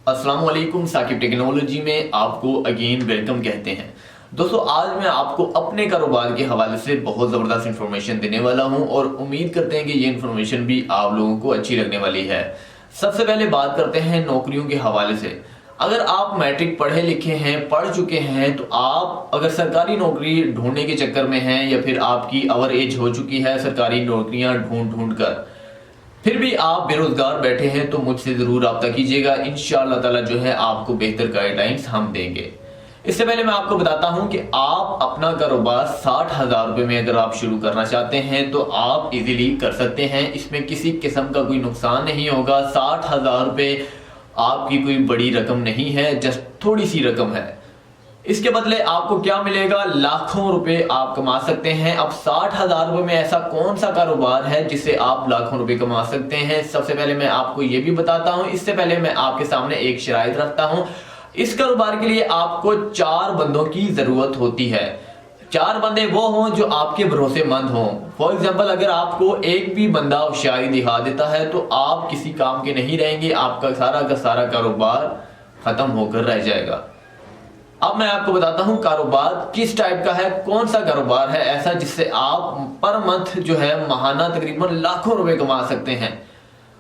अस्सलाम वालेकुम। साकिब टेक्नोलॉजी में आपको अगेन वेलकम कहते हैं। दोस्तों, आज मैं आपको अपने कारोबार के हवाले से बहुत ज़बरदस्त इंफॉर्मेशन देने वाला हूं और उम्मीद करते हैं कि ये इंफॉर्मेशन भी आप लोगों को अच्छी लगने वाली है। सबसे पहले बात करते हैं नौकरियों के हवाले से। अगर आप मैट्रिक पढ़े लिखे हैं, पढ़ चुके हैं, तो आप अगर सरकारी नौकरी ढूंढने के चक्कर में हैं या फिर आपकी ओवर एज हो चुकी है सरकारी नौकरियां ढूंढ ढूंढ कर, फिर भी आप बेरोजगार बैठे हैं, तो मुझसे जरूर रब्ता कीजिएगा। इंशाअल्लाह ताला जो है आपको बेहतर गाइडलाइंस हम देंगे। इससे पहले मैं आपको बताता हूं कि आप अपना कारोबार 60,000 रुपए में अगर आप शुरू करना चाहते हैं तो आप इजीली कर सकते हैं। इसमें किसी किस्म का कोई नुकसान नहीं होगा। 60,000 रुपए आपकी कोई बड़ी रकम नहीं है, जस्ट थोड़ी सी रकम है। इसके बदले आपको क्या मिलेगा? लाखों रुपए आप कमा सकते हैं। अब 60,000 रुपए में ऐसा कौन सा कारोबार है जिससे आप लाखों रुपए कमा सकते हैं? सबसे पहले मैं आपको ये भी बताता हूं। इससे पहले मैं आपके सामने एक शराइत रखता हूं। इस कारोबार के लिए आपको 4 बंदों की जरूरत होती है। 4 बंदे वो हों जो आपके भरोसेमंद हों। फॉर एग्जाम्पल, अगर आपको एक भी बंदा होशियारी दिखा देता है तो आप किसी काम के नहीं रहेंगे, आपका सारा का सारा कारोबार खत्म होकर रह जाएगा। अब मैं आपको बताता हूं कारोबार किस टाइप का है, कौन सा कारोबार है ऐसा जिससे आप पर मंथ जो है माहाना तकरीबन लाखों रुपए कमा सकते हैं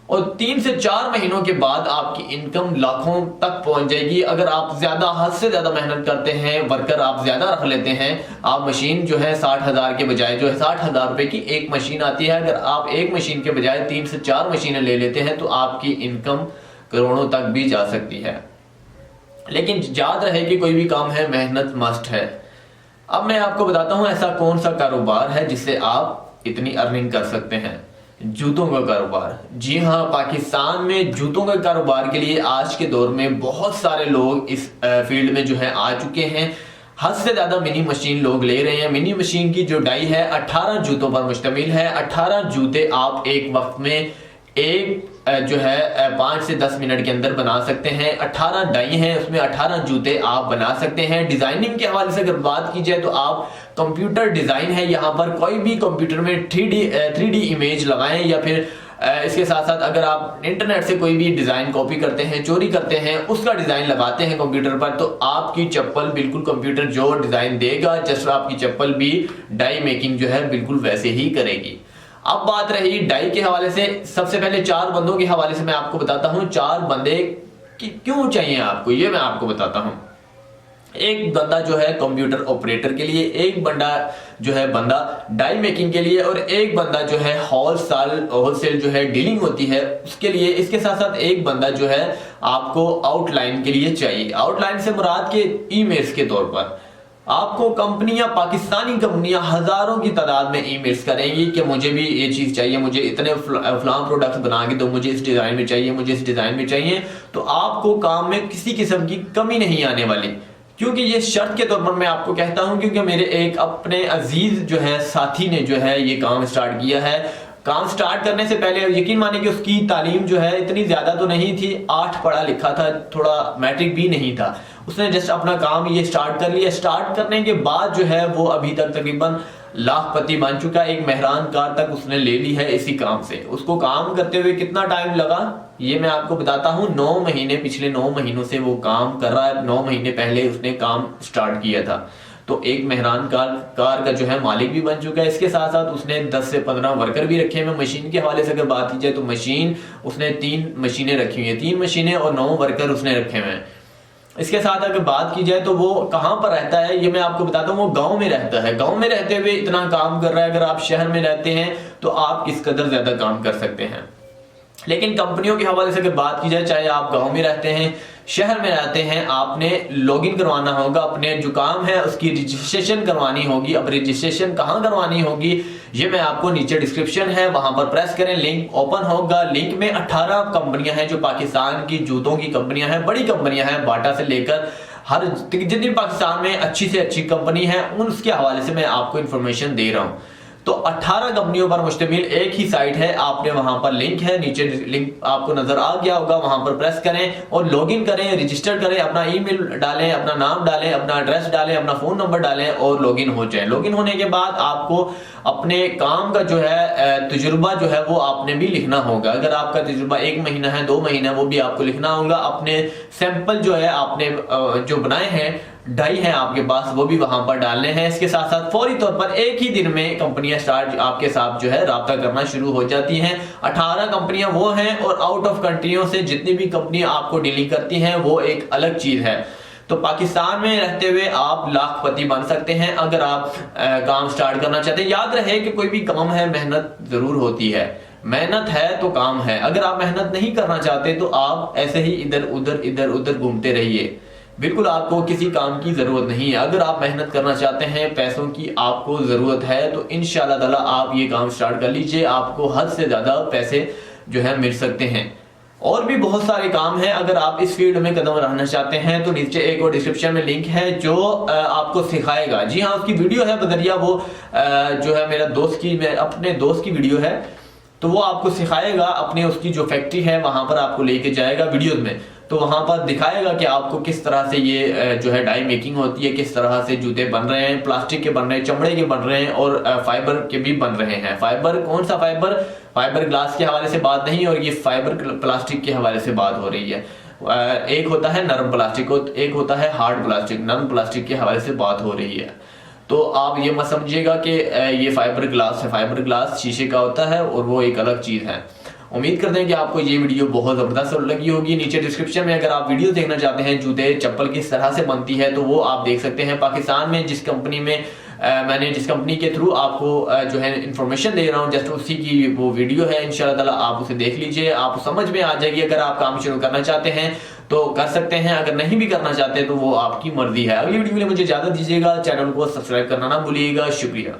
और 3 से 4 महीनों के बाद आपकी इनकम लाखों तक पहुंच जाएगी। अगर आप ज्यादा हद से ज्यादा मेहनत करते हैं, वर्कर आप ज्यादा रख लेते हैं, आप मशीन जो है 60,000 के बजाय जो है 60,000 रुपए की एक मशीन आती है, अगर आप एक मशीन के बजाय 3 से 4 मशीनें ले लेते हैं तो आपकी इनकम करोड़ों तक भी जा सकती है। लेकिन याद रहे कि कोई भी काम है मेहनत मस्ट है। अब मैं आपको बताता हूं ऐसा कौन सा कारोबार है जिससे आप इतनी अर्निंग कर सकते हैं। जूतों का कारोबार। जी हां, पाकिस्तान में जूतों का कारोबार के लिए आज के दौर में बहुत सारे लोग इस फील्ड में जो है आ चुके हैं। हद से ज्यादा मिनी मशीन लोग ले रहे हैं। मिनी मशीन की जो डाई है 18 जूतों पर मुश्तमिल है। 18 जूते आप एक वक्त में एक जो है 5 से 10 मिनट के अंदर बना सकते हैं। 18 डाई हैं, उसमें 18 जूते आप बना सकते हैं। डिजाइनिंग के हवाले से अगर बात की जाए तो आप कंप्यूटर डिजाइन है, यहाँ पर कोई भी कंप्यूटर में 3D इमेज लगाएं या फिर इसके साथ साथ अगर आप इंटरनेट से कोई भी डिजाइन कॉपी करते हैं, चोरी करते हैं, उसका डिजाइन लगाते हैं कंप्यूटर पर, तो आपकी चप्पल बिल्कुल कंप्यूटर जो डिजाइन देगा जस्ट आपकी चप्पल भी डाई मेकिंग जो है बिल्कुल वैसे ही करेगी। अब बात रही डाई के हवाले से। सबसे पहले 4 बंदों के हवाले से मैं आपको बताता हूं। 4 बंदे क्यों चाहिए आपको, ये मैं आपको बताता हूं। एक बंदा जो है कंप्यूटर ऑपरेटर के लिए, एक बंदा डाई मेकिंग के लिए और एक बंदा जो है होलसेल जो है डीलिंग होती है उसके लिए। इसके साथ साथ एक बंदा जो है आपको आउटलाइन के लिए चाहिए। आउटलाइन से मुराद के ईमेल्स के तौर पर आपको कंपनियां, पाकिस्तानी कंपनियां हजारों की तादाद में ईमेल्स करेंगी कि मुझे भी ये चीज चाहिए, मुझे इतने फलां प्रोडक्ट्स बना के दो, मुझे इस डिजाइन में चाहिए, मुझे इस डिजाइन में चाहिए। तो आपको काम में किसी किस्म की कमी नहीं आने वाली, क्योंकि ये शर्त के तौर पर मैं आपको कहता हूं, क्योंकि मेरे एक अपने अजीज जो है साथी ने जो है ये काम स्टार्ट किया है। काम स्टार्ट करने से पहले यकीन माने कि उसकी तालीम जो है इतनी ज्यादा तो नहीं थी, 8 पढ़ा लिखा था, थोड़ा मैट्रिक भी नहीं था। उसने जस्ट अपना काम ये स्टार्ट कर लिया। स्टार्ट करने के बाद जो है वो अभी तक तकरीबन लाखपति बन चुका है। एक मेहरान कार तक उसने ले ली है इसी काम से। उसको काम करते हुए कितना टाइम लगा ये मैं आपको बताता हूँ। 9 महीने, पिछले 9 महीनों से वो काम कर रहा है। 9 महीने पहले उसने काम स्टार्ट किया था, तो एक मेहरान कार का जो है मालिक भी बन चुका है। इसके साथ साथ उसने 10 से 15 वर्कर भी रखे हैं। मशीन के हवाले से अगर बात की जाए तो मशीन उसने 3 मशीनें रखी हुई है, 3 मशीनें और 9 वर्कर उसने रखे हुए हैं। इसके साथ अगर बात की जाए तो वो कहां पर रहता है ये मैं आपको बताता हूँ। वो गांव में रहता है। गांव में रहते हुए इतना काम कर रहा है। अगर आप शहर में रहते हैं तो आप किस कदर ज्यादा काम कर सकते हैं। लेकिन कंपनियों के हवाले से अगर बात की जाए, चाहे आप गांव में रहते हैं, शहर में रहते हैं, आपने लॉगिन करवाना होगा। अपने जो काम है उसकी रजिस्ट्रेशन करवानी होगी। अब रजिस्ट्रेशन कहां करवानी होगी ये मैं आपको नीचे डिस्क्रिप्शन है वहां पर प्रेस करें, लिंक ओपन होगा। लिंक में 18 कंपनियां हैं जो पाकिस्तान की जूतों की कंपनियां हैं, बड़ी कंपनियां हैं, बाटा से लेकर हर जितनी पाकिस्तान में अच्छी से अच्छी कंपनी है उसके हवाले से मैं आपको इंफॉर्मेशन दे रहा हूं। तो 18 कंपनियों पर मुश्तमिल एक ही साइट है। आपने वहां पर लिंक है, नीचे लिंक आपको नजर आ गया होगा, वहां पर प्रेस करें और लॉगिन करें, रजिस्टर करें, अपना ईमेल डालें, अपना नाम डालें, अपना एड्रेस डालें, अपना फोन नंबर डालें और लॉगिन हो जाए। लॉगिन होने के बाद आपको अपने काम का जो है तजुर्बा जो है वो आपने भी लिखना होगा। अगर आपका तजुर्बा 1 महीना है, 2 महीना, वो भी आपको लिखना होगा। अपने सैंपल जो है आपने जो बनाए हैं, डाई है आपके पास, वो भी वहां पर डालने हैं। इसके साथ साथ फौरी तौर पर एक ही दिन में कंपनियां स्टार्ट आपके साथ जो है राब्ता करना शुरू हो जाती हैं। 18 कंपनियां वो हैं और आउट ऑफ कंट्रियों से जितनी भी कंपनियां आपको डीलिंग करती हैं वो एक अलग चीज है। तो पाकिस्तान में रहते हुए आप लाखपति बन सकते हैं अगर आप काम स्टार्ट करना चाहते हैं। याद रहे कि कोई भी काम है, मेहनत जरूर होती है, मेहनत है तो काम है। अगर आप मेहनत नहीं करना चाहते तो आप ऐसे ही इधर उधर घूमते रहिए। बिल्कुल आपको किसी काम की जरूरत नहीं है। अगर आप मेहनत करना चाहते हैं, पैसों की आपको जरूरत है, तो इंशाल्लाह ताला आप ये काम स्टार्ट कर लीजिए। आपको हद से ज्यादा पैसे जो है मिल सकते हैं। और भी बहुत सारे काम हैं। अगर आप इस फील्ड में कदम रहना चाहते हैं तो नीचे एक और डिस्क्रिप्शन में लिंक है जो आपको सिखाएगा। जी हाँ, उसकी वीडियो है बदरिया, वो जो है मेरा दोस्त की, अपने दोस्त की वीडियो है, तो वो आपको सिखाएगा। अपने उसकी जो फैक्ट्री है वहां पर आपको लेके जाएगा वीडियोज में, तो वहां पर दिखाएगा कि आपको किस तरह से ये जो है डाई मेकिंग होती है, किस तरह से जूते बन रहे हैं, प्लास्टिक के बन रहे हैं, चमड़े के बन रहे हैं और फाइबर के भी बन रहे हैं। फाइबर कौन सा फाइबर? फाइबर ग्लास के हवाले से बात नहीं, और ये फाइबर प्लास्टिक के हवाले से बात हो रही है। एक होता है नरम प्लास्टिक, एक होता है हार्ड प्लास्टिक। नरम प्लास्टिक के हवाले से बात हो रही है। तो आप ये मत समझिएगा कि ये फाइबर ग्लास है। फाइबर ग्लास शीशे का होता है और वो एक अलग चीज है। उम्मीद करते हैं कि आपको ये वीडियो बहुत जबरदस्त लगी होगी। नीचे डिस्क्रिप्शन में अगर आप वीडियो देखना चाहते हैं जूते चप्पल किस तरह से बनती है तो वो आप देख सकते हैं। पाकिस्तान में जिस कंपनी में मैंने जिस कंपनी के थ्रू आपको जो है इंफॉर्मेशन दे रहा हूँ, जस्ट उसी की वो वीडियो है। इंशाल्लाह ताला आप उसे देख लीजिए, आप समझ में आ जाएगी। अगर आप काम शुरू करना चाहते हैं तो कर सकते हैं, अगर नहीं भी करना चाहते तो वो आपकी मर्जी है। अगली वीडियो में मुझे इजाजत दीजिएगा। चैनल को सब्सक्राइब करना ना भूलिएगा। शुक्रिया।